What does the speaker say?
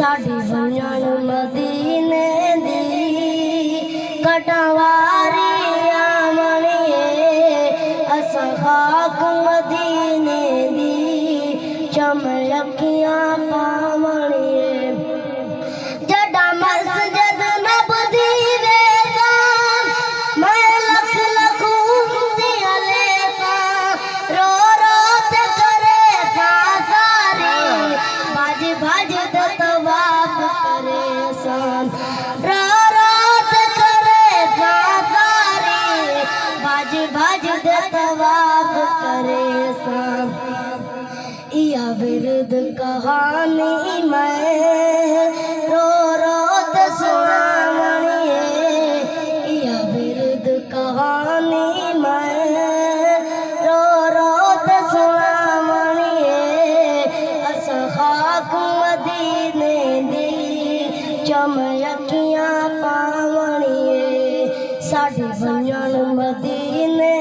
साडी वञण मदीने दी कटवारी आमणिए असां खाक मदीने दी चमलकियां पावणिए जडा मस्जिद नबदी वेदा मैं लख लख उम्मती अलेका रो रो ते करे सारे बाज बाज द तवाफ करे सन रो रो ते करे सारे बाज बाज द तवाफ करे सन या विरद कहानी मैं रो रो ते सुनावणिए या विरद कहानी मैं रो रो ते सुनावणिए असां खाक मदीने दी चमलकियां पावणिए साडी वञण मदीने